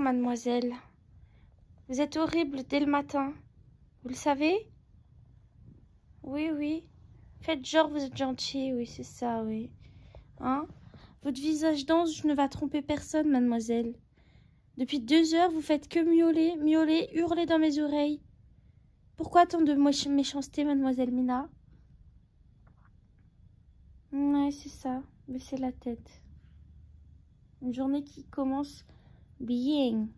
mademoiselle. Vous êtes horrible dès le matin. Vous le savez? Oui, oui. Faites genre vous êtes gentil, oui, c'est ça, oui. Hein? Votre visage d'ange ne va tromper personne, mademoiselle. Depuis 2 heures, vous faites que miauler, miauler, hurler dans mes oreilles. Pourquoi tant de méchanceté, mademoiselle Mina? Ouais, c'est ça. Baissez la tête. Une journée qui commence bien.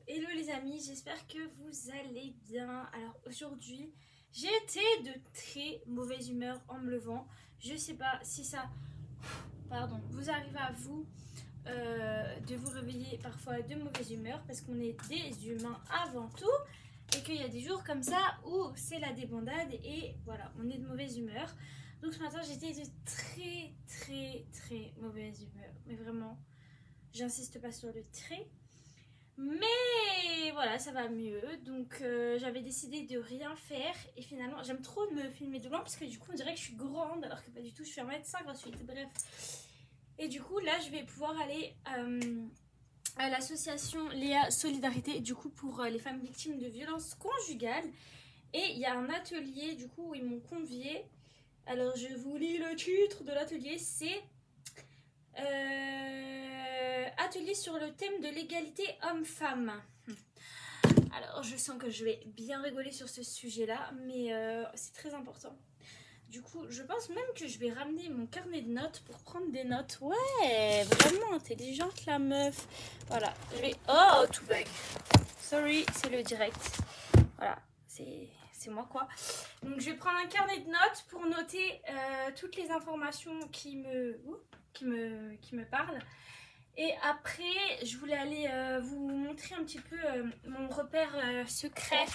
Hello les amis, j'espère que vous allez bien. Alors aujourd'hui, j'ai été de très mauvaise humeur en me levant. Je sais pas si ça, vous arrive à vous de vous réveiller parfois de mauvaise humeur parce qu'on est des humains avant tout et qu'il y a des jours comme ça où c'est la débandade et voilà, on est de mauvaise humeur. Donc ce matin, j'étais de très mauvaise humeur. Mais vraiment, j'insiste pas sur le très. Mais voilà, ça va mieux. Donc j'avais décidé de rien faire. Et finalement, j'aime trop me filmer de loin parce que du coup, on dirait que je suis grande alors que pas du tout. Je suis 1m58. Bref. Et du coup, là, je vais pouvoir aller à l'association Léa Solidarité, du coup, pour les femmes victimes de violences conjugales. Et il y a un atelier, du coup, où ils m'ont conviée. Alors, je vous lis le titre de l'atelier. C'est atelier sur le thème de l'égalité homme-femme. Alors, je sens que je vais bien rigoler sur ce sujet-là, mais c'est très important. Du coup, je pense même que je vais ramener mon carnet de notes pour prendre des notes. Ouais, vraiment intelligente la meuf. Voilà, je vais... Oh, tout bug. Sorry, c'est le direct. Voilà, c'est moi quoi. Donc, je vais prendre un carnet de notes pour noter toutes les informations qui me parlent. Et après, je voulais aller vous montrer un petit peu mon repère secret.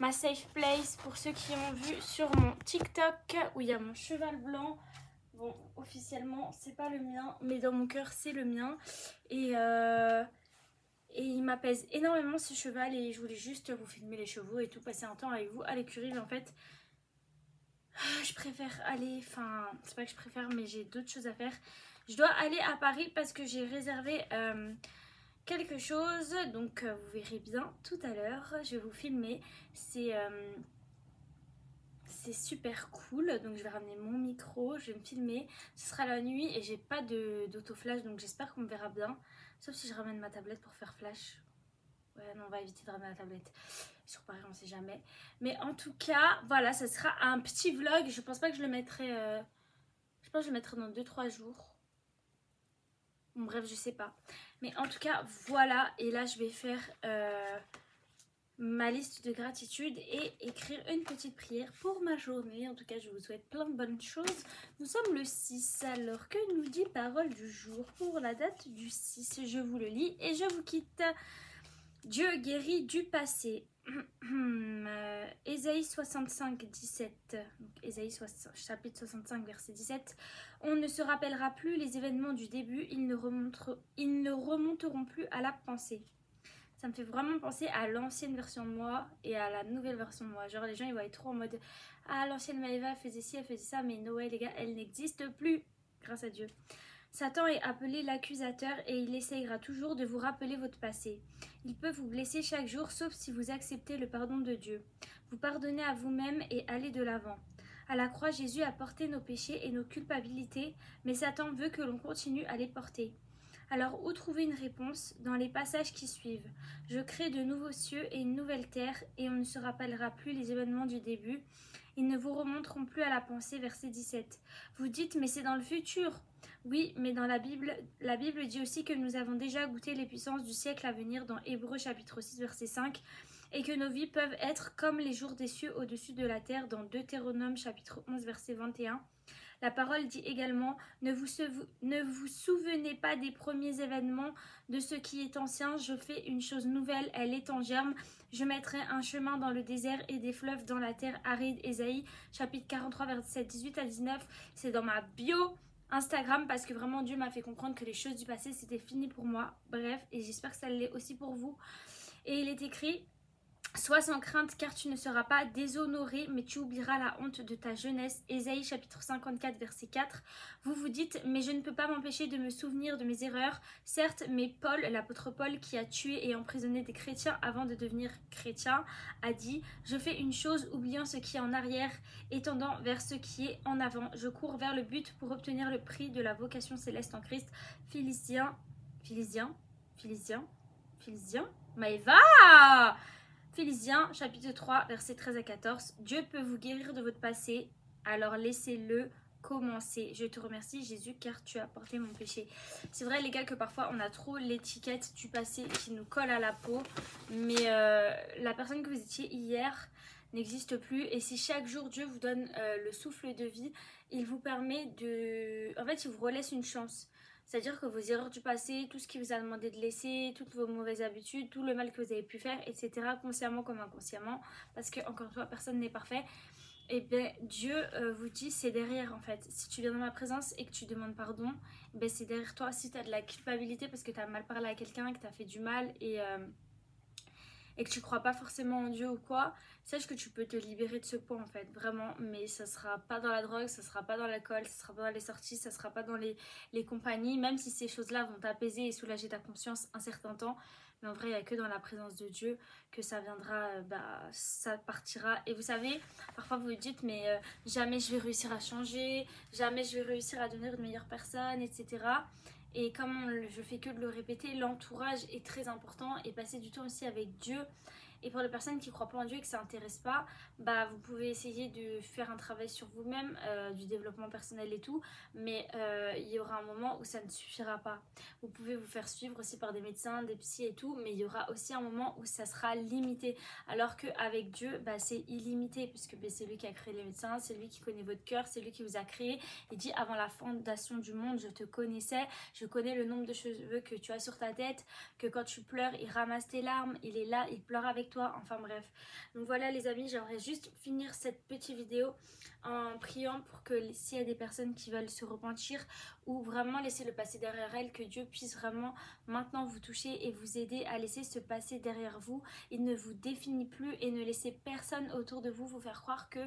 Ma safe place pour ceux qui ont vu sur mon TikTok où il y a mon cheval blanc. Bon, officiellement, c'est pas le mien, mais dans mon cœur, c'est le mien. Et il m'apaise énormément ce cheval et je voulais juste vous filmer les chevaux et tout, passer un temps avec vous à l'écurie. Mais en fait, je préfère aller, enfin, c'est pas que je préfère, mais j'ai d'autres choses à faire. Je dois aller à Paris parce que j'ai réservé quelque chose, donc vous verrez bien tout à l'heure. Je vais vous filmer, c'est super cool. Donc je vais ramener mon micro, je vais me filmer, ce sera la nuit et j'ai pas d'autoflash, donc j'espère qu'on me verra bien, sauf si je ramène ma tablette pour faire flash. Ouais, non, on va éviter de ramener la tablette. Sur Paris, on sait jamais. Mais en tout cas, voilà, ça sera un petit vlog. Je pense pas que je le mettrai... je pense que je le mettrai dans 2-3 jours. Bon, bref, je sais pas. Mais en tout cas, voilà. Et là, je vais faire ma liste de gratitude et écrire une petite prière pour ma journée. En tout cas, je vous souhaite plein de bonnes choses. Nous sommes le 6. Alors, que nous dit parole du jour pour la date du 6? Je vous le lis et je vous quitte. Dieu guérit du passé. Ésaïe 65, 17. Ésaïe chapitre 65, verset 17. On ne se rappellera plus les événements du début, ils ne remonteront plus à la pensée. Ça me fait vraiment penser à l'ancienne version de moi et à la nouvelle version de moi. Genre les gens ils vont être trop en mode ah l'ancienne Maëva faisait ci, elle faisait ça, mais Noël les gars, elle n'existe plus grâce à Dieu. Satan est appelé l'accusateur et il essayera toujours de vous rappeler votre passé. Il peut vous blesser chaque jour sauf si vous acceptez le pardon de Dieu. Vous pardonnez à vous-même et allez de l'avant. À la croix, Jésus a porté nos péchés et nos culpabilités, mais Satan veut que l'on continue à les porter. Alors où trouver une réponse? Dans les passages qui suivent. Je crée de nouveaux cieux et une nouvelle terre et on ne se rappellera plus les événements du début. Ils ne vous remonteront plus à la pensée, verset 17. Vous dites, mais c'est dans le futur. Oui, mais dans la Bible dit aussi que nous avons déjà goûté les puissances du siècle à venir dans Hébreux chapitre 6, verset 5, et que nos vies peuvent être comme les jours des cieux au-dessus de la terre dans Deutéronome chapitre 11, verset 21. La parole dit également, ne vous souvenez pas des premiers événements, de ce qui est ancien, je fais une chose nouvelle, elle est en germe, je mettrai un chemin dans le désert et des fleuves dans la terre aride. Ésaïe chapitre 43, verset 18 à 19, c'est dans ma bio Instagram parce que vraiment Dieu m'a fait comprendre que les choses du passé c'était fini pour moi. Bref, et j'espère que ça l'est aussi pour vous. Et il est écrit: sois sans crainte car tu ne seras pas déshonoré mais tu oublieras la honte de ta jeunesse. Ésaïe chapitre 54 verset 4. Vous vous dites: mais je ne peux pas m'empêcher de me souvenir de mes erreurs. Certes, mais Paul, l'apôtre Paul qui a tué et emprisonné des chrétiens avant de devenir chrétien, a dit: je fais une chose, oubliant ce qui est en arrière et tendant vers ce qui est en avant. Je cours vers le but pour obtenir le prix de la vocation céleste en Christ. Philippiens Maëva. Phélésiens chapitre 3 versets 13 à 14. Dieu peut vous guérir de votre passé, alors laissez-le commencer. Je te remercie Jésus car tu as porté mon péché. C'est vrai les gars que parfois on a trop l'étiquette du passé qui nous colle à la peau, mais la personne que vous étiez hier n'existe plus, et si chaque jour Dieu vous donne le souffle de vie, il vous permet de... En fait, il vous relaisse une chance. C'est-à-dire que vos erreurs du passé, tout ce qui vous a demandé de laisser, toutes vos mauvaises habitudes, tout le mal que vous avez pu faire, etc., consciemment comme inconsciemment, parce que encore une fois, personne n'est parfait, et bien Dieu vous dit c'est derrière en fait. Si tu viens dans ma présence et que tu demandes pardon, ben c'est derrière toi. Si tu as de la culpabilité parce que tu as mal parlé à quelqu'un, que tu as fait du mal et que tu crois pas forcément en Dieu ou quoi, sache que tu peux te libérer de ce poids en fait, vraiment. Mais ça sera pas dans la drogue, ça sera pas dans l'alcool, ça sera pas dans les sorties, ça sera pas dans les compagnies, même si ces choses là vont t'apaiser et soulager ta conscience un certain temps. Mais en vrai, il n'y a que dans la présence de Dieu que ça viendra, ça partira. Et vous savez, parfois vous vous dites mais jamais je vais réussir à changer, jamais je vais réussir à devenir une meilleure personne, etc. Et comme je fais que de le répéter, l'entourage est très important, et passer du temps aussi avec Dieu. Et pour les personnes qui ne croient pas en Dieu et que ça n'intéresse pas, bah vous pouvez essayer de faire un travail sur vous-même, du développement personnel et tout, mais il y aura un moment où ça ne suffira pas. Vous pouvez vous faire suivre aussi par des médecins, des psys et tout, mais il y aura aussi un moment où ça sera limité. Alors qu'avec Dieu, bah, c'est illimité, puisque bah, c'est lui qui a créé les médecins, c'est lui qui connaît votre cœur, c'est lui qui vous a créé. Il dit: avant la fondation du monde, je te connaissais, je connais le nombre de cheveux que tu as sur ta tête, que quand tu pleures, il ramasse tes larmes, il est là, il pleure avec toi. Enfin bref, donc voilà les amis, j'aimerais juste finir cette petite vidéo en priant pour que s'il y a des personnes qui veulent se repentir ou vraiment laisser le passé derrière elles, que Dieu puisse vraiment maintenant vous toucher et vous aider à laisser ce passé derrière vous. Il ne vous définit plus, et ne laissez personne autour de vous faire croire que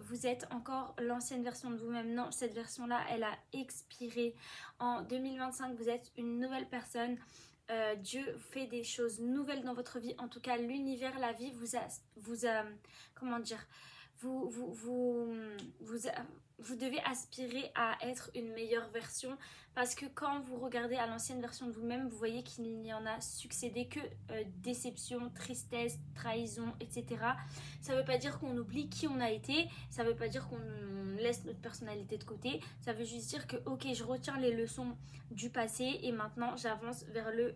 vous êtes encore l'ancienne version de vous-même. Non, cette version là elle a expiré. En 2025 vous êtes une nouvelle personne. Dieu fait des choses nouvelles dans votre vie. En tout cas, l'univers, la vie comment dire, vous devez aspirer à être une meilleure version, parce que quand vous regardez à l'ancienne version de vous-même, vous voyez qu'il n'y en a succédé que déception, tristesse, trahison, etc. Ça ne veut pas dire qu'on oublie qui on a été, ça ne veut pas dire qu'on laisse notre personnalité de côté, ça veut juste dire que ok, je retiens les leçons du passé et maintenant j'avance vers le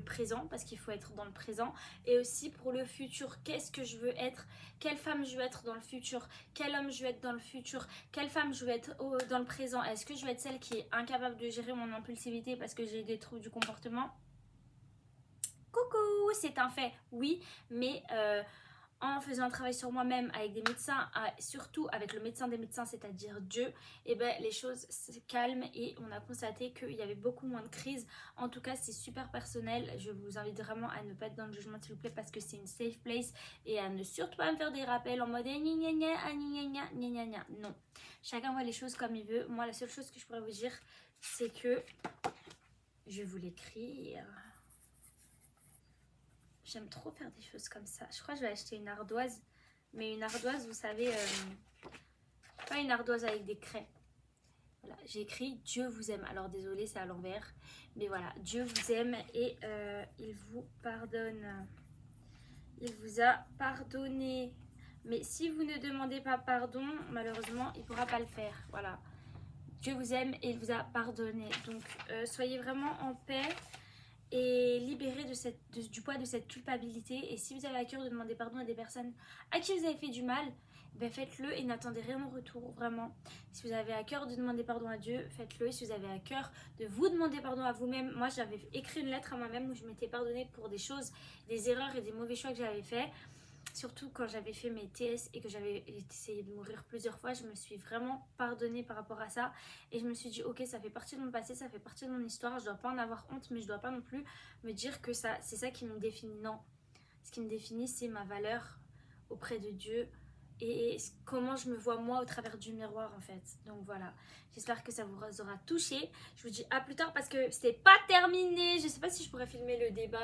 présent, parce qu'il faut être dans le présent, et aussi pour le futur. Qu'est-ce que je veux être? Quelle femme je veux être dans le futur? Quel homme je veux être dans le futur? Quelle femme je veux être dans le présent? Est-ce que je veux être celle qui est incapable de gérer mon impulsivité parce que j'ai des troubles du comportement? Coucou, c'est un fait, oui, mais en faisant un travail sur moi-même avec des médecins, surtout avec le médecin des médecins, c'est-à-dire Dieu, et ben les choses se calment et on a constaté qu'il y avait beaucoup moins de crises. En tout cas, c'est super personnel. Je vous invite vraiment à ne pas être dans le jugement, s'il vous plaît, parce que c'est une safe place, et à ne surtout pas me faire des rappels en mode gna gna gna gna gna. Non, chacun voit les choses comme il veut. Moi, la seule chose que je pourrais vous dire, c'est que je vais vous l'écrire. J'aime trop faire des choses comme ça. Je crois que je vais acheter une ardoise. Mais une ardoise, vous savez, pas une ardoise avec des craies. Voilà, j'ai écrit Dieu vous aime. Alors désolé, c'est à l'envers. Mais voilà, Dieu vous aime et il vous pardonne. Il vous a pardonné. Mais si vous ne demandez pas pardon, malheureusement, il ne pourra pas le faire. Voilà. Dieu vous aime et il vous a pardonné. Donc, soyez vraiment en paix et libéré du poids de cette culpabilité. Et si vous avez à cœur de demander pardon à des personnes à qui vous avez fait du mal, ben faites-le et n'attendez rien en retour, vraiment. Si vous avez à cœur de demander pardon à Dieu, faites-le. Si vous avez à cœur de vous demander pardon à vous-même, moi j'avais écrit une lettre à moi-même où je m'étais pardonnée pour des choses, des erreurs et des mauvais choix que j'avais fait. Surtout quand j'avais fait mes TS et que j'avais essayé de mourir plusieurs fois, je me suis vraiment pardonnée par rapport à ça. Et je me suis dit, ok, ça fait partie de mon passé, ça fait partie de mon histoire. Je dois pas en avoir honte, mais je dois pas non plus me dire que c'est ça qui me définit. Non, ce qui me définit, c'est ma valeur auprès de Dieu et comment je me vois moi au travers du miroir en fait. Donc voilà, j'espère que ça vous aura touché. Je vous dis à plus tard parce que c'est pas terminé. Je sais pas si je pourrais filmer le débat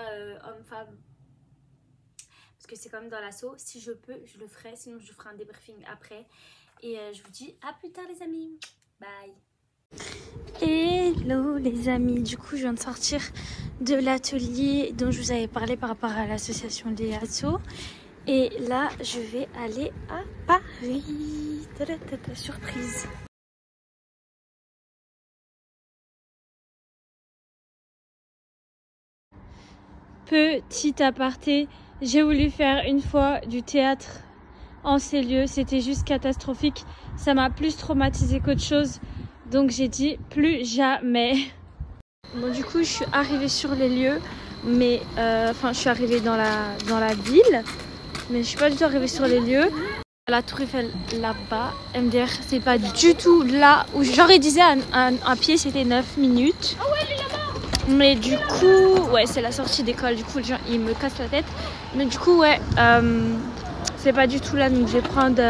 homme-femme parce que c'est quand même dans l'assaut. Si je peux, je le ferai, sinon je ferai un débriefing après. Et je vous dis à plus tard les amis. Bye. Hello les amis, du coup je viens de sortir de l'atelier dont je vous avais parlé par rapport à l'association des assos. Et là, je vais aller à Paris. Tadadada, surprise. Petit aparté, j'ai voulu faire une fois du théâtre en ces lieux. C'était juste catastrophique. Ça m'a plus traumatisé qu'autre chose. Donc j'ai dit plus jamais. Bon, du coup, je suis arrivée sur les lieux. Mais, je suis arrivée dans la ville. Mais je suis pas du tout arrivée sur les lieux. La Tour Eiffel là-bas, MDR, c'est pas du tout là où j'aurais disais à pied c'était 9 minutes. Ah ouais, elle est là-bas. Mais du coup, ouais, c'est la sortie d'école, du coup les gens ils me cassent la tête. Mais du coup, ouais, c'est pas du tout là, donc je vais prendre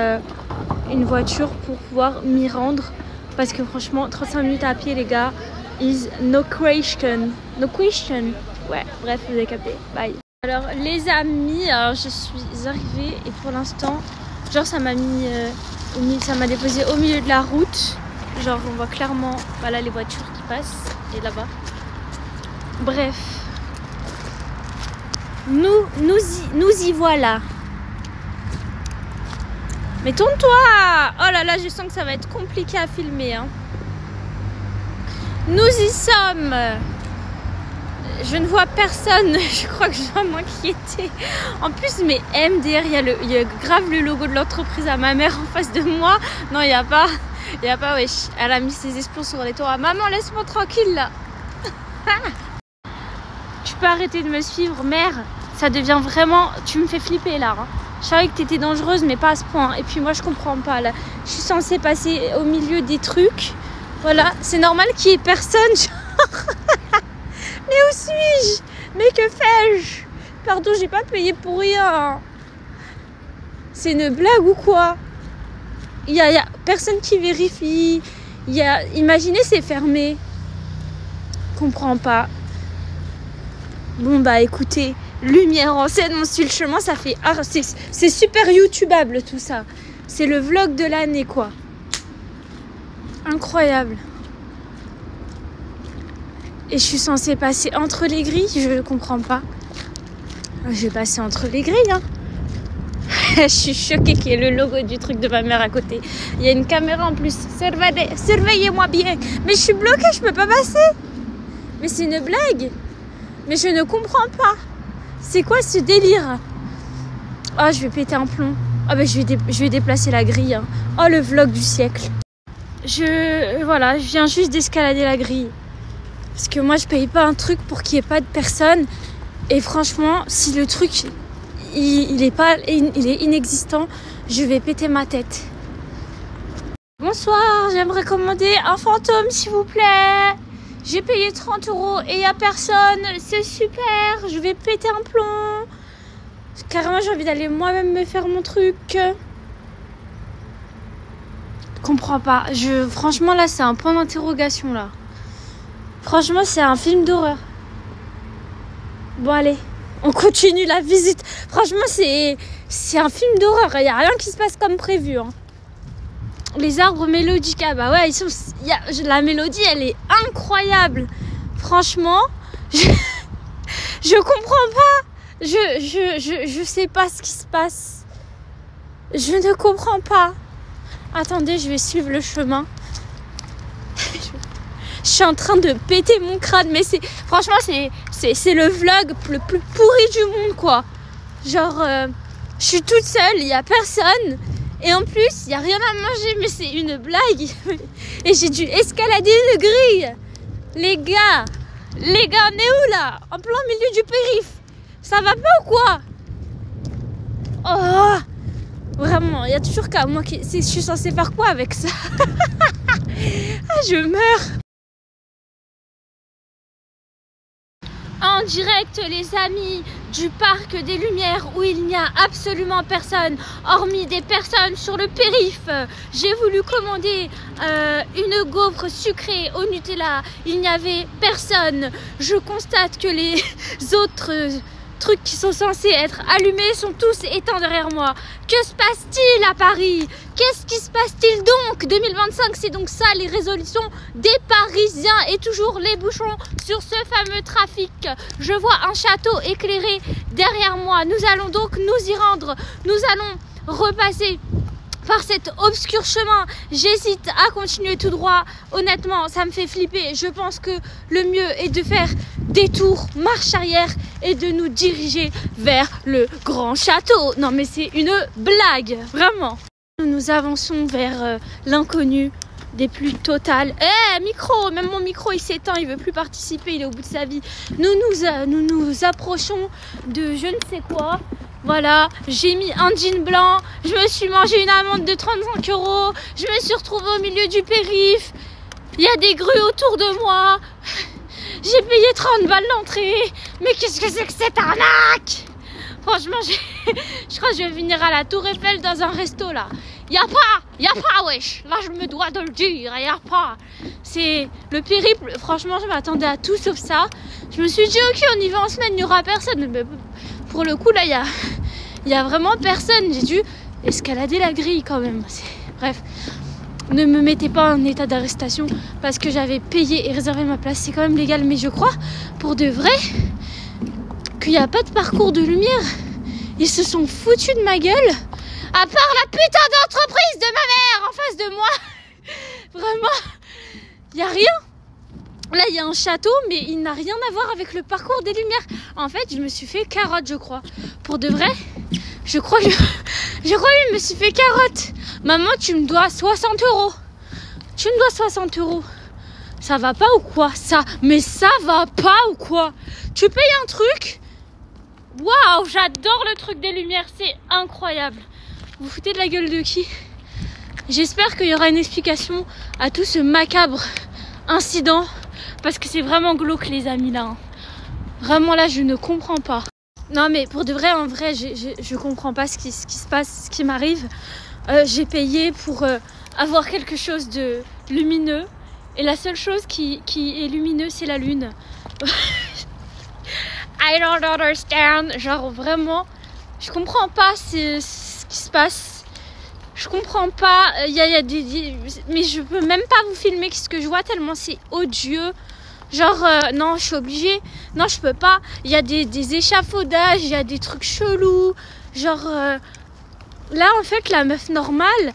une voiture pour pouvoir m'y rendre. Parce que franchement, 35 minutes à pied les gars, is no question. No question. Ouais, bref, vous avez capté. Bye. Alors les amis, je suis arrivée et pour l'instant, genre ça m'a déposé au milieu de la route. Genre on voit clairement, voilà les voitures qui passent et là-bas. Bref, nous y voilà. Mais tourne-toi! Oh là là, je sens que ça va être compliqué à filmer. Hein. Nous y sommes. Je ne vois personne, je crois que je dois m'inquiéter. En plus, mes MDR, il y a grave le logo de l'entreprise à ma mère en face de moi. Non, il n'y a pas, wesh. Elle a mis ses espions sur les toits. Maman, laisse-moi tranquille là. Tu peux arrêter de me suivre, mère. Ça devient vraiment, tu me fais flipper là. Hein. Je savais que t'étais dangereuse, mais pas à ce point. Et puis moi, je comprends pas là. Je suis censée passer au milieu des trucs. Voilà, c'est normal qu'il y ait personne. Mais où suis-je? Mais que fais-je? Pardon, j'ai pas payé pour rien. C'est une blague ou quoi? Il y a personne qui vérifie. Imaginez, c'est fermé. Je comprends pas. Bon bah écoutez, lumière en scène, on suit le chemin, ça fait... Ah, c'est super youtubable tout ça. C'est le vlog de l'année quoi. Incroyable. Et je suis censée passer entre les grilles, je ne comprends pas. Je vais passer entre les grilles. Hein. Je suis choquée qu'il y ait le logo du truc de ma mère à côté. Il y a une caméra en plus. Surveillez-moi bien. Mais je suis bloquée, je peux pas passer. Mais c'est une blague. Mais je ne comprends pas. C'est quoi ce délire? Oh, je vais péter un plomb. Ah ben je vais déplacer la grille. Hein. Oh, le vlog du siècle. Voilà, je viens juste d'escalader la grille. Parce que moi je paye pas un truc pour qu'il n'y ait pas de personne. Et franchement, si le truc il est inexistant, je vais péter ma tête. Bonsoir, j'aimerais commander un fantôme s'il vous plaît. J'ai payé 30 € et il n'y a personne. C'est super, je vais péter un plomb. Carrément j'ai envie d'aller moi-même me faire mon truc. Je comprends pas. Franchement là c'est un point d'interrogation là. Franchement, c'est un film d'horreur. Bon, allez, on continue la visite. Franchement, c'est un film d'horreur. Il n'y a rien qui se passe comme prévu. Hein. Les arbres mélodiques, ah bah ouais, la mélodie, elle est incroyable. Franchement, je comprends pas. Je sais pas ce qui se passe. Je ne comprends pas. Attendez, je vais suivre le chemin. Je suis en train de péter mon crâne, mais franchement c'est le vlog le plus pourri du monde quoi. Genre je suis toute seule, il y a personne et en plus il y a rien à manger, mais c'est une blague. Et j'ai dû escalader une grille. Les gars, on est où là? En plein milieu du périph'. Ça va pas ou quoi? Oh, vraiment, il y a toujours qu'à moi qui... Je suis censée faire quoi avec ça? Ah, je meurs. En direct, les amis, du Parc des Lumières où il n'y a absolument personne, hormis des personnes sur le périph'. J'ai voulu commander une gaufre sucrée au Nutella. Il n'y avait personne. Je constate que les autres trucs qui sont censés être allumés sont tous éteints derrière moi. Que se passe-t-il à Paris? Qu'est-ce qui se passe-t-il donc? 2025, c'est donc ça les résolutions des Parisiens et toujours les bouchons sur ce fameux trafic. Je vois un château éclairé derrière moi. Nous allons donc nous y rendre. Nous allons repasser par cet obscur chemin. J'hésite à continuer tout droit. Honnêtement, ça me fait flipper. Je pense que le mieux est de faire détour, marche arrière et de nous diriger vers le grand château. Non mais c'est une blague, vraiment. Nous avançons vers l'inconnu des plus totales. Micro, même mon micro il s'éteint, il veut plus participer, il est au bout de sa vie. Nous nous approchons de je ne sais quoi. Voilà, j'ai mis un jean blanc, je me suis mangé une amende de 35 €, je me suis retrouvée au milieu du périph', il y a des grues autour de moi, j'ai payé 30 balles l'entrée, mais qu'est-ce que c'est que cette arnaque? Franchement, je crois que je vais venir à la Tour Eiffel dans un resto là. Y a pas, wesh, là je me dois de le dire, y a pas. C'est le périple, franchement je m'attendais à tout sauf ça. Je me suis dit ok, on y va en semaine, il n'y aura personne, mais pour le coup là il y a vraiment personne. J'ai dû escalader la grille quand même. Bref, ne me mettez pas en état d'arrestation parce que j'avais payé et réservé ma place, c'est quand même légal. Mais je crois pour de vrai qu'il n'y a pas de parcours de lumière. Ils se sont foutus de ma gueule. À part la putain d'entreprise de ma mère en face de moi. Vraiment, il n'y a rien. Là, il y a un château, mais il n'a rien à voir avec le parcours des lumières. En fait, je me suis fait carotte, je crois. Pour de vrai, je crois que je me suis fait carotte. Maman, tu me dois 60 €. Tu me dois 60 €. Ça va pas ou quoi, ça? Mais ça va pas ou quoi? Tu payes un truc? Waouh, j'adore le truc des lumières, c'est incroyable. Vous foutez de la gueule de qui? J'espère qu'il y aura une explication à tout ce macabre incident. Parce que c'est vraiment glauque les amis là. Vraiment là je ne comprends pas. Non mais pour de vrai, en vrai, je comprends pas ce qui se passe, ce qui m'arrive. J'ai payé pour avoir quelque chose de lumineux. Et la seule chose qui est lumineuse c'est la lune. I don't understand. Genre vraiment, je comprends pas ce qui se passe. Je comprends pas. Il y a des... Mais je peux même pas vous filmer ce que je vois tellement c'est odieux. Genre, non, je suis obligée. Non, je peux pas. Il y a des échafaudages, il y a des trucs chelous. Genre, là, en fait, la meuf normale,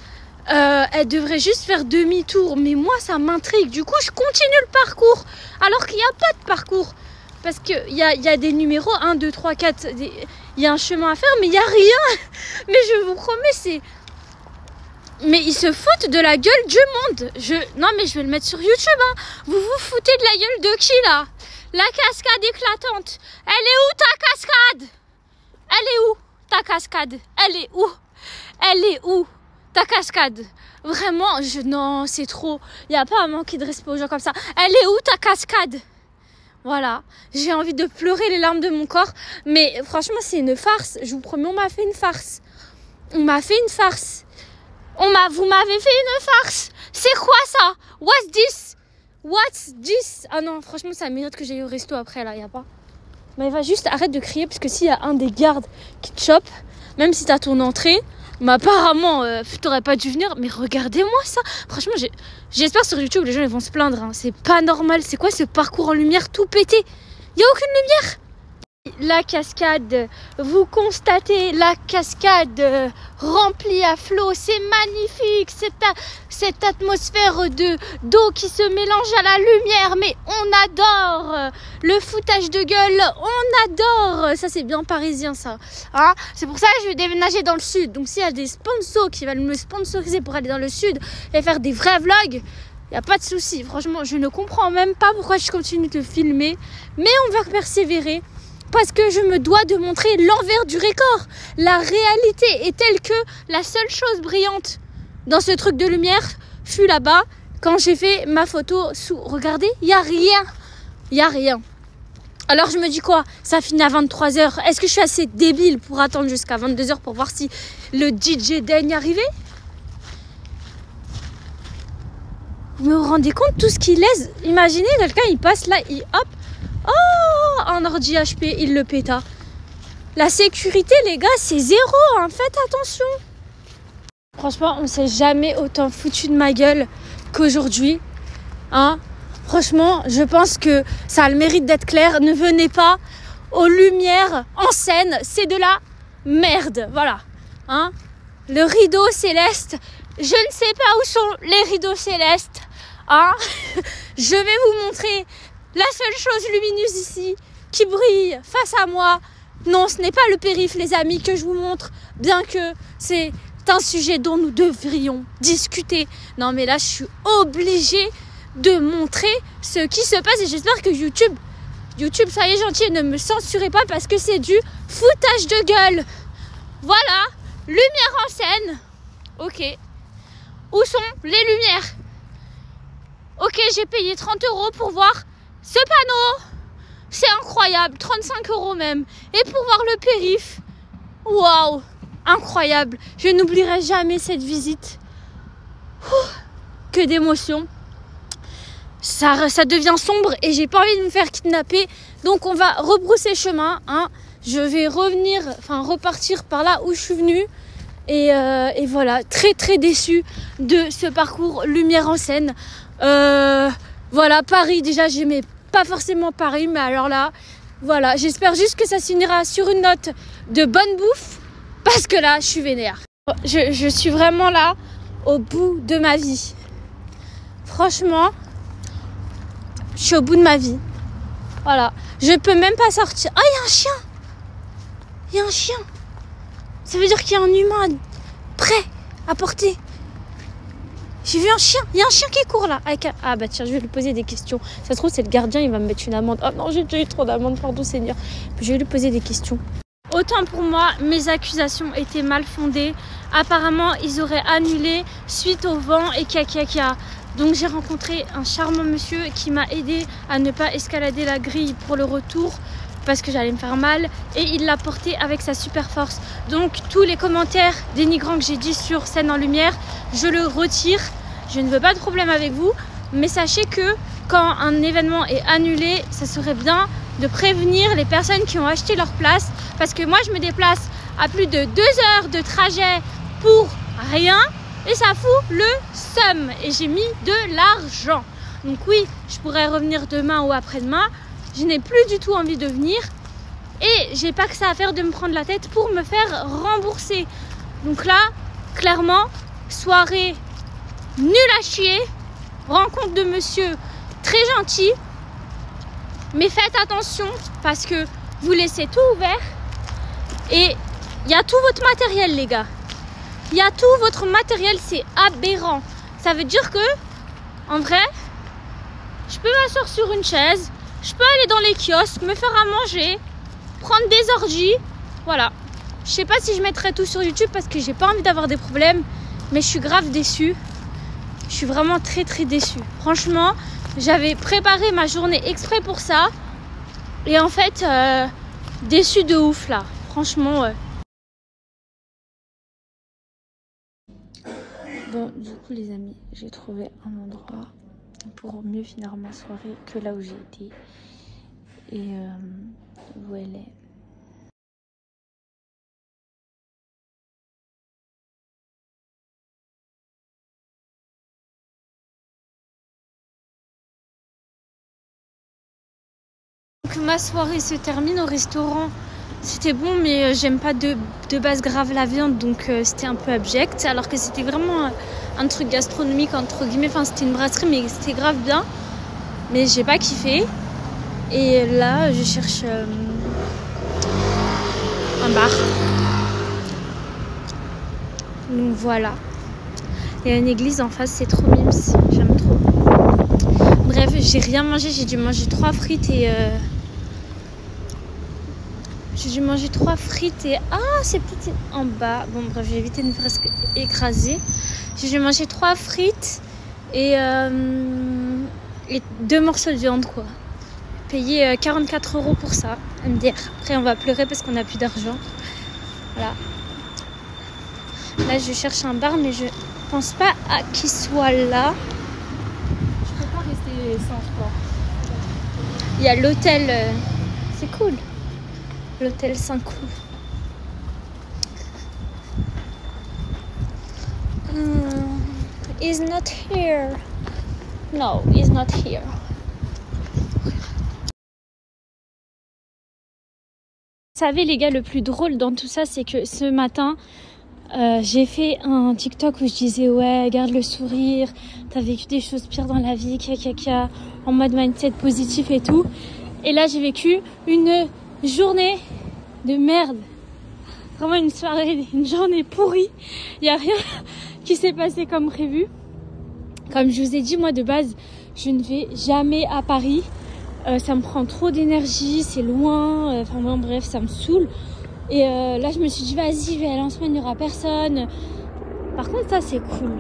elle devrait juste faire demi-tour. Mais moi, ça m'intrigue. Du coup, je continue le parcours. Alors qu'il n'y a pas de parcours. Parce qu'il y a des numéros 1, 2, 3, 4. Il y a un chemin à faire, mais il n'y a rien. Mais je vous promets, c'est... Mais ils se foutent de la gueule du monde. Non mais je vais le mettre sur YouTube hein. Vous vous foutez de la gueule de qui là? La cascade éclatante. Elle est où ta cascade? Elle est où ta cascade? Elle est où? Elle est où ta cascade? Vraiment, non, c'est trop. Il n'y a pas à manquer de respect aux gens comme ça. Elle est où ta cascade? Voilà, j'ai envie de pleurer les larmes de mon corps. Mais franchement, c'est une farce. Je vous promets, on m'a fait une farce. On m'a fait une farce. Vous m'avez fait une farce. C'est quoi ça? What's this? What's this? Ah non, franchement, ça mérite que j'aille au resto après, là, y a pas. Mais va juste, arrête de crier, parce que s'il y a un des gardes qui te chope, même si t'as ton entrée, mais apparemment, t'aurais pas dû venir. Mais regardez-moi ça. Franchement, j'espère sur YouTube, les gens ils vont se plaindre. Hein. C'est pas normal. C'est quoi ce parcours en lumière tout pété? Y a aucune lumière. La cascade, vous constatez la cascade remplie à flot, c'est magnifique, cette atmosphère d'eau qui se mélange à la lumière, mais on adore le foutage de gueule, on adore, ça c'est bien parisien ça, hein, c'est pour ça que je vais déménager dans le sud, donc s'il y a des sponsors qui veulent me sponsoriser pour aller dans le sud et faire des vrais vlogs, il n'y a pas de souci. Franchement, je ne comprends même pas pourquoi je continue de filmer, mais on va persévérer. parce que je me dois de montrer l'envers du décor. La réalité est telle que la seule chose brillante dans ce truc de lumière fut là-bas quand j'ai fait ma photo sous. Regardez, il n'y a rien. Il n'y a rien. Alors je me dis quoi? Ça finit à 23h. Est-ce que je suis assez débile pour attendre jusqu'à 22h pour voir si le DJ daigne arriver? Vous vous rendez compte tout ce qu'il laisse? Imaginez quelqu'un, il passe là, il hop. Oh, un ordi HP, il le péta. La sécurité, les gars, c'est zéro, hein. Faites attention. Franchement, on s'est jamais autant foutu de ma gueule qu'aujourd'hui. Hein? Franchement, je pense que ça a le mérite d'être clair. Ne venez pas aux lumières en scène. C'est de la merde. Voilà. Hein? Le rideau céleste. Je ne sais pas où sont les rideaux célestes. Hein? Je vais vous montrer la seule chose lumineuse ici qui brille face à moi. Non, ce n'est pas le périph', les amis, que je vous montre. Bien que c'est un sujet dont nous devrions discuter. Non, mais là, je suis obligée de montrer ce qui se passe. Et j'espère que YouTube, soyez gentils, ne me censurez pas parce que c'est du foutage de gueule. Voilà, lumière en scène. Ok. Où sont les lumières? Ok, j'ai payé 30 € pour voir ce panneau. C'est incroyable, 35 € même. Et pour voir le périph'. Waouh, incroyable. Je n'oublierai jamais cette visite. Que d'émotions. Ça devient sombre et j'ai pas envie de me faire kidnapper. Donc on va rebrousser chemin. Hein. Je vais repartir par là où je suis venue. Et voilà, très très déçue de ce parcours lumière en scène. Voilà, Paris, déjà j'aimais pas forcément Paris, mais alors là, voilà, j'espère juste que ça se finira sur une note de bonne bouffe, parce que là, je suis vénère. Je suis vraiment là, au bout de ma vie. Franchement, je suis au bout de ma vie. Voilà, je peux même pas sortir. Ah, il y a un chien! Il y a un chien! Ça veut dire qu'il y a un humain prêt à porter. J'ai vu un chien. Il y a un chien qui court là. Ah bah tiens, je vais lui poser des questions. Ça se trouve, c'est le gardien, il va me mettre une amende. Oh non, j'ai déjà eu trop d'amendes, pardon Seigneur. Je vais lui poser des questions. Autant pour moi, mes accusations étaient mal fondées. Apparemment, ils auraient annulé suite au vent et caca. Donc j'ai rencontré un charmant monsieur qui m'a aidé à ne pas escalader la grille pour le retour, parce que j'allais me faire mal, et il l'a porté avec sa super force. Donc tous les commentaires dénigrants que j'ai dit sur Scène en Lumière, je le retire. Je ne veux pas de problème avec vous, mais sachez que quand un événement est annulé, ça serait bien de prévenir les personnes qui ont acheté leur place, parce que moi je me déplace à plus de 2 heures de trajet pour rien, et ça fout le seum, et j'ai mis de l'argent. Donc oui, je pourrais revenir demain ou après-demain. Je n'ai plus du tout envie de venir et j'ai pas que ça à faire de me prendre la tête pour me faire rembourser. Donc là, clairement, soirée nulle à chier, rencontre de monsieur très gentil, mais faites attention parce que vous laissez tout ouvert et il y a tout votre matériel, les gars. Il y a tout votre matériel, c'est aberrant. Ça veut dire que, en vrai, je peux m'asseoir sur une chaise. Je peux aller dans les kiosques, me faire à manger, prendre des orgies, voilà. Je sais pas si je mettrai tout sur YouTube parce que j'ai pas envie d'avoir des problèmes, mais je suis grave déçue. Je suis vraiment très très déçue. Franchement, j'avais préparé ma journée exprès pour ça. Et en fait, déçue de ouf là. Franchement, Bon, du coup les amis, j'ai trouvé un endroit pour mieux finir ma soirée que là où j'ai été. Et voilà. Donc ma soirée se termine au restaurant. C'était bon, mais j'aime pas de base grave la viande, donc c'était un peu abject. Alors que c'était vraiment un truc gastronomique entre guillemets. Enfin, c'était une brasserie, mais c'était grave bien. Mais j'ai pas kiffé. Et là, je cherche un bar. Donc voilà. Il y a une église en face, c'est trop mimes. J'aime trop. Bref, j'ai rien mangé. J'ai dû manger 3 frites et J'ai dû manger 3 frites et... Ah, c'est peut-être en bas. Bon, bref, j'ai évité de me presque écraser. J'ai dû manger 3 frites et 2 morceaux de viande, quoi. Payer 44 € pour ça, MDR. Après, on va pleurer parce qu'on n'a plus d'argent. Voilà. Là, je cherche un bar, mais je pense pas qu'il soit là. Je peux pas rester sans sport. Il y a l'hôtel... C'est cool. L'hôtel Saint-Cloud. He's not here. No, he's not here. Vous savez les gars, le plus drôle dans tout ça, c'est que ce matin, j'ai fait un TikTok où je disais ouais, garde le sourire, t'as vécu des choses pires dans la vie, en mode mindset positif et tout. Et là, j'ai vécu une journée de merde. Vraiment une soirée, une journée pourrie. Il n'y a rien qui s'est passé comme prévu. Comme je vous ai dit, moi de base, je ne vais jamais à Paris. Ça me prend trop d'énergie, c'est loin. Enfin bon, bref, ça me saoule. Et là, je me suis dit, vas-y, je vais aller en semaine, il n'y aura personne. Par contre, ça, c'est cool.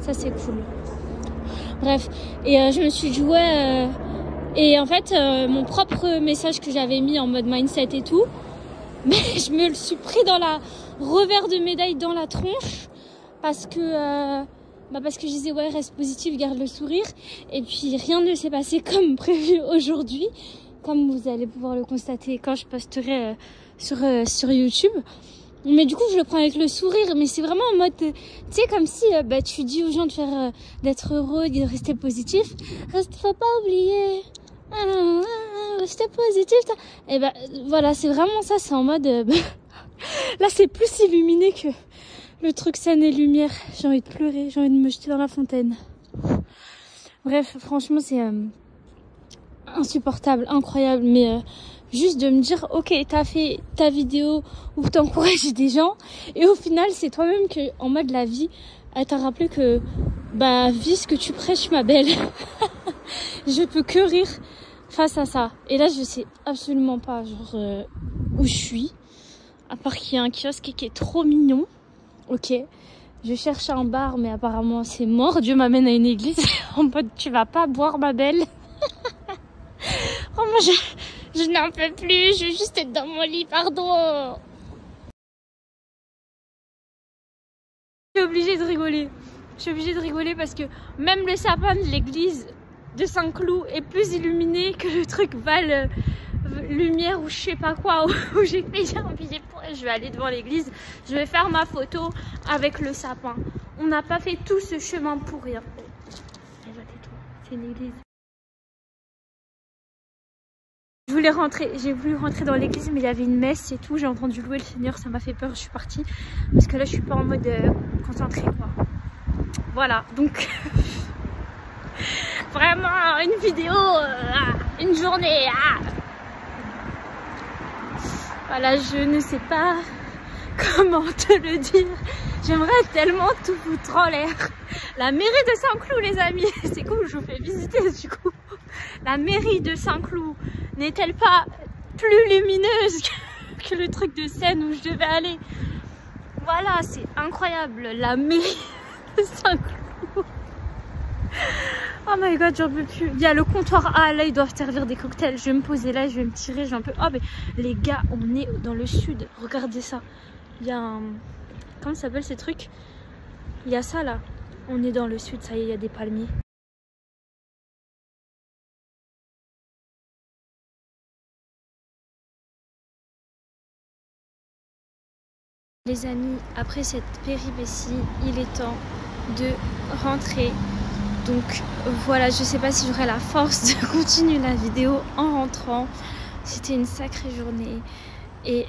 Ça, c'est cool. Bref, et je me suis dit, ouais... Et en fait, mon propre message que j'avais mis en mode mindset et tout, mais je me le suis pris dans la revers de médaille dans la tronche parce que je disais ouais, reste positif, garde le sourire. Et puis rien ne s'est passé comme prévu aujourd'hui, comme vous allez pouvoir le constater quand je posterai sur YouTube. Mais du coup, je le prends avec le sourire, mais c'est vraiment en mode, tu sais, comme si tu dis aux gens de faire d'être heureux, de rester positif. Faut pas oublier. Rester positif. Et voilà, c'est vraiment ça, c'est en mode... Là, c'est plus illuminé que le truc scène et lumière. J'ai envie de pleurer, j'ai envie de me jeter dans la fontaine. Bref, franchement, c'est insupportable, incroyable, mais... juste de me dire, ok, t'as fait ta vidéo où t'encourages des gens et au final, c'est toi-même que, en mode la vie, elle t'a rappelé que, vis ce que tu prêches, ma belle. Je peux que rire face à ça. Et là, je sais absolument pas, où je suis. À part qu'il y a un kiosque qui est trop mignon. Ok. Je cherche un bar, mais apparemment, c'est mort. Dieu m'amène à une église. En mode, tu vas pas boire, ma belle. Vraiment, je n'en peux plus, je veux juste être dans mon lit, pardon. Je suis obligée de rigoler. Je suis obligée de rigoler parce que même le sapin de l'église de Saint-Cloud est plus illuminé que le truc Val Lumière ou je sais pas quoi, où j'ai payé un billet pour... Je vais aller devant l'église, je vais faire ma photo avec le sapin. On n'a pas fait tout ce chemin pour rien. C'est une église. J'ai voulu rentrer dans l'église, mais il y avait une messe et tout. J'ai entendu louer le Seigneur, ça m'a fait peur, je suis partie. Parce que là, je suis pas en mode concentrée, quoi. Voilà, donc... Vraiment, une vidéo, une journée. Voilà, je ne sais pas comment te le dire. J'aimerais tellement tout foutre en l'air. La mairie de Saint-Cloud, les amis. C'est cool, je vous fais visiter, du coup. La mairie de Saint-Cloud n'est-elle pas plus lumineuse que le truc de Seine où je devais aller? Voilà, c'est incroyable, la mairie de Saint-Cloud. Oh my god, j'en peux plus. Il y a le comptoir A, là ils doivent servir des cocktails. Je vais me poser là, je vais me tirer, j'en peux... Oh mais les gars, on est dans le sud, regardez ça. Il y a un... Comment ça s'appelle ces trucs? Il y a ça là. On est dans le sud, ça y est, il y a des palmiers. Les amis, après cette péripétie, il est temps de rentrer. Donc voilà, je sais pas si j'aurai la force de continuer la vidéo en rentrant. C'était une sacrée journée. Et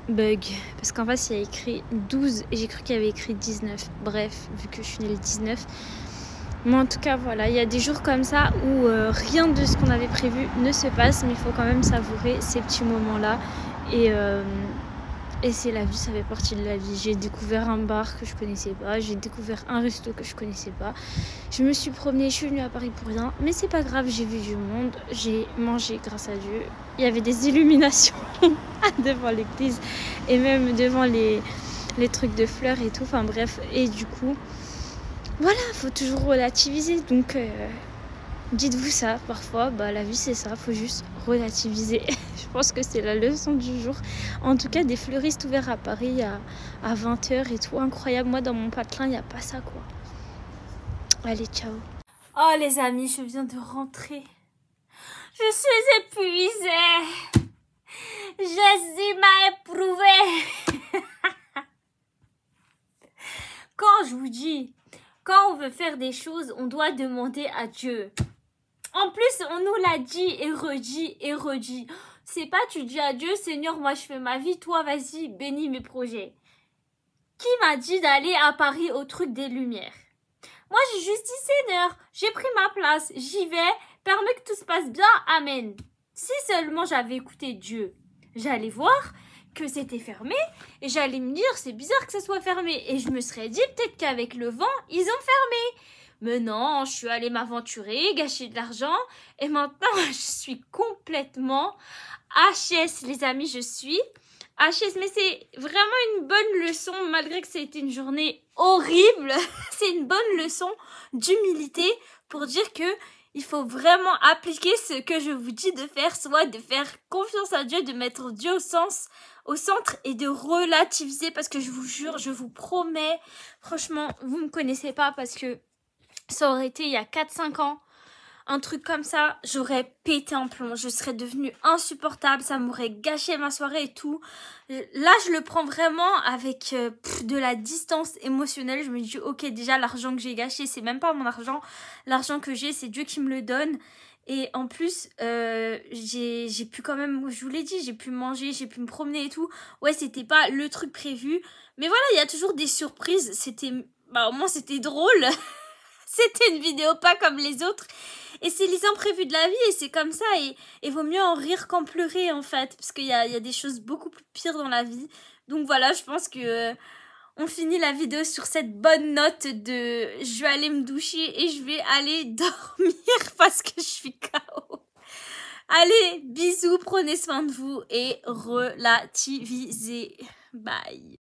bug. Parce qu'en fait, il y a écrit 12 et j'ai cru qu'il y avait écrit 19. Bref, vu que je suis née le 19. Mais en tout cas, voilà, il y a des jours comme ça où rien de ce qu'on avait prévu ne se passe. Mais il faut quand même savourer ces petits moments-là. Et Et c'est la vie, ça fait partie de la vie. J'ai découvert un bar que je connaissais pas, j'ai découvert un resto que je connaissais pas. Je me suis promenée, je suis venue à Paris pour rien, mais c'est pas grave, j'ai vu du monde, j'ai mangé grâce à Dieu. Il y avait des illuminations devant l'église et même devant les trucs de fleurs et tout, enfin bref. Et du coup, voilà, faut toujours relativiser. Donc, dites-vous ça, parfois, la vie c'est ça, faut juste relativiser. Je pense que c'est la leçon du jour. En tout cas, des fleuristes ouverts à Paris à 20h et tout, incroyable. Moi, dans mon patelin, il n'y a pas ça, quoi. Allez, ciao. Oh les amis, je viens de rentrer. Je suis épuisée. Jésus m'a éprouvée. Quand je vous dis, quand on veut faire des choses, on doit demander à Dieu. En plus, on nous l'a dit et redit et redit. C'est pas tu dis à Dieu, Seigneur, moi je fais ma vie, toi vas-y, bénis mes projets. Qui m'a dit d'aller à Paris au truc des Lumières? Moi j'ai juste dit, Seigneur, j'ai pris ma place, j'y vais, permets que tout se passe bien, amen. Si seulement j'avais écouté Dieu, j'allais voir que c'était fermé et j'allais me dire, c'est bizarre que ça soit fermé. Et je me serais dit, peut-être qu'avec le vent, ils ont fermé. Mais non, je suis allée m'aventurer, gâcher de l'argent. Et maintenant, je suis complètement HS, les amis, je suis HS. Mais c'est vraiment une bonne leçon, malgré que ça a été une journée horrible. C'est une bonne leçon d'humilité pour dire que il faut vraiment appliquer ce que je vous dis de faire, soit de faire confiance à Dieu, de mettre Dieu au centre et de relativiser, parce que je vous jure, je vous promets, franchement, vous me connaissez pas parce que ça aurait été il y a 4-5 ans, un truc comme ça, j'aurais pété un plomb, je serais devenue insupportable, ça m'aurait gâché ma soirée et tout. Là, je le prends vraiment avec de la distance émotionnelle. Je me dis, ok, déjà, l'argent que j'ai gâché, c'est même pas mon argent. L'argent que j'ai, c'est Dieu qui me le donne. Et en plus, j'ai pu quand même, je vous l'ai dit, j'ai pu manger, j'ai pu me promener et tout. Ouais, c'était pas le truc prévu. Mais voilà, il y a toujours des surprises. C'était, au moins, c'était drôle. C'était une vidéo pas comme les autres. Et c'est les imprévus de la vie et c'est comme ça. Et vaut mieux en rire qu'en pleurer en fait. Parce qu'il y a des choses beaucoup plus pires dans la vie. Donc voilà, je pense que on finit la vidéo sur cette bonne note de je vais aller me doucher et je vais aller dormir parce que je suis KO. Allez, bisous, prenez soin de vous et relativisez. Bye.